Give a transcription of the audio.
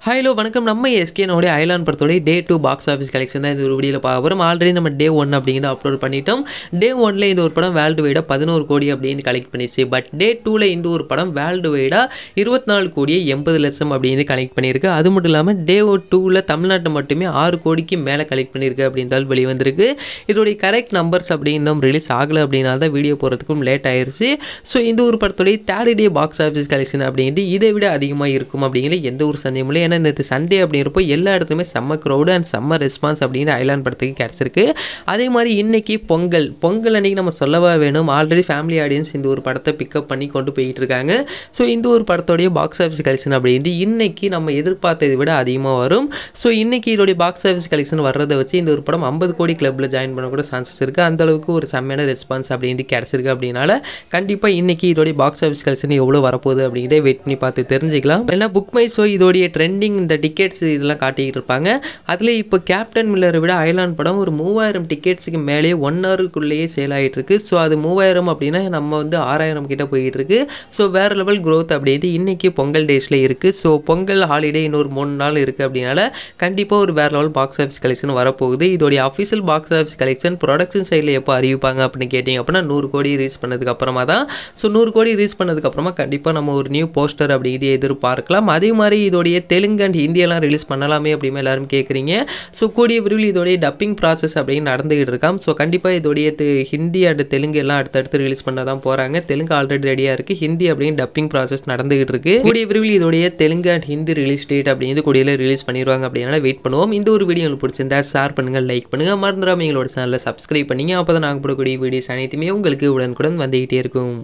Hello வணக்கம். நம்ம எஸ்கேனோடைய island படத்தோடைய டே 2 பாக்ஸ் ஆஃபீஸ் கலெக்ஷன் தான் இந்த ஒரு வீடியோவில் பார்க்க போகிறோம். ஆல்ரெடி நம்ம டே 1 அப்படிங்கிறத அப்லோட் பண்ணிட்டோம். டே 1ல் இந்த ஒரு படம் வேர்ல்டு வைடாக 11 கோடி அப்படின்னு கலெக்ட் பண்ணிச்சு. பட் டே 2ல் இந்த ஒரு படம் வேர்ல்டு வைடாக 24 கோடியே 80 லட்சம் அப்படின்னு கலெக்ட் பண்ணியிருக்கு. அது மட்டும் இல்லாமல் டே 2ல் தமிழ்நாட்டை மட்டுமே 6 கோடிக்கு மேலே கலெக்ட் பண்ணியிருக்கு அப்படின்றால் வெளிவந்திருக்கு. இதோடைய கரெக்ட் நம்பர்ஸ் அப்படின்னும் ரிலீஸ் ஆகலை அப்படின்னால தான் வீடியோ போகிறதுக்கும் லேட் ஆயிடுச்சு. ஸோ இந்த ஒரு படத்தோடைய third day box office collection அப்படிங்கிறது இதை விட அதிகமாக இருக்கும் அப்படிங்கிற எந்த ஒரு சந்தேகமும் இல்லை. ஏன்னா இந்த சண்டே அப்படிங்கிறப்போ எல்லா இடத்துலையுமே செம்ம க்ரௌடு அண்ட் செம்ம ரெஸ்பான்ஸ் அப்படிங்கிற ஐலாண்ட் படத்துக்கு கிடச்சிருக்கு. அதே மாதிரி இன்னைக்கு பொங்கல் அன்றைக்கி நம்ம சொல்லவா வேணும். ஆல்ரெடி ஃபேமிலி ஆடியன்ஸ் இந்த ஒரு படத்தை பிக்கப் பண்ணி கொண்டு போயிட்டு இருக்காங்க. ஸோ இந்த ஒரு படத்தோடைய பாக்ஸ் ஆஃபீஸ் கலெக்ஷன் அப்படிங்கிறது இன்னைக்கு நம்ம எதிர்பார்த்ததை விட அதிகமாக வரும். ஸோ இன்னைக்கு இதோடைய பாக்ஸ் ஆஃபீஸ் கலெக்ஷன் வர்றதை வச்சு இந்த ஒரு படம் 50 கோடி கிளப்பில் ஜாயின் பண்ண கூட சான்சஸ் இருக்குது. அந்தளவுக்கு ஒரு செம்மையான ரெஸ்பான்ஸ் அப்படிங்கிறது கிடச்சிருக்கு. அப்படின்னால கண்டிப்பாக இன்னைக்கு இதோடைய பாக்ஸ் ஆஃபீஸ் கலெக்ஷன் எவ்வளோ வரப்போகுது அப்படிங்கிறத வெயிட் பண்ணி பார்த்து தெரிஞ்சுக்கலாம். ஏன்னா புக் மை ஷோ இதோடைய ட்ரெண்டிங் இந்த டிக்கெட்ஸ் இதெல்லாம் காட்டிக்கிட்டு இருப்பாங்க. அதில் இப்போ கேப்டன் மில்லரை விட ஐலாண்ட் படம் ஒரு 3000 டிக்கெட்ஸுக்கு மேலேயே 1 ஹவருக்குள்ளேயே சேல் ஆகிட்டு இருக்கு. ஸோ அது 3000 அப்படின்னா நம்ம வந்து 6000 கிட்ட போயிட்டு இருக்கு. ஸோ வேறு லெவல் க்ரோத் அப்படின்ட்டு இன்னைக்கு பொங்கல் டேஸில் இருக்குது. ஸோ பொங்கல் ஹாலிடே இன்னொரு 3 நாள் இருக்குது. அப்படின்னால கண்டிப்பாக ஒரு வேறு லெவல் பாக்ஸ் ஆஃபீஸ் கலெக்ஷன் வரப்போகுது. இதோடைய official box office collection production சைடில் எப்போ அறிவிப்பாங்க அப்படின்னு கேட்டிங்க அப்படின்னா 100 கோடி ரீச் பண்ணதுக்கு அப்புறமா தான். ஸோ 100 கோடி ரீச் பண்ணதுக்கப்புறமா கண்டிப்பாக நம்ம ஒரு நியூ போஸ்டர் அப்படிங்கிறது எதிர்பார்க்கலாம். அதே மாதிரி இதோடைய தெலுங்கு அண்ட் ஹிந்தியெல்லாம் ரிலீஸ் பண்ணலாமே அப்படின்னு எல்லாரும் கேட்குறீங்க. ஸோ கூடிய விரைவில் இதோடைய டப்பிங் ப்ராசஸ் அப்படின்னு நடந்துகிட்டு இருக்காம். ஸோ கண்டிப்பாக இதோடைய ஹிந்தி அண்ட் தெலுங்கு எல்லாம் அடுத்தடுத்து ரிலீஸ் பண்ண தான் போகிறாங்க. தெலுங்கு ஆல்ரெடி ரெடியாக இருக்குது. ஹிந்தி அப்படின்னு டப்பிங் ப்ராசஸ் நடந்துகிட்டு இருக்கு. கூடிய விரைவில் இதோடைய Telugu and Hindi release date அப்படிங்கிறது கூடிய ரிலீஸ் பண்ணிடுவாங்க. அப்படின்னால வெயிட் பண்ணுவோம். இந்த ஒரு வீடியோ உங்களுக்கு பிடிச்சிருந்தா ஷேர் பண்ணுங்கள், லைக் பண்ணுங்கள், மறந்துடாம எங்களோட சேனலை சப்ஸ்கிரைப் பண்ணிங்க. அப்போ தான் நாங்கள் போடக்கூடிய வீடியோஸ் அனைத்துமே உங்களுக்கு உடனுக்குடன் வந்துகிட்டே இருக்கும்.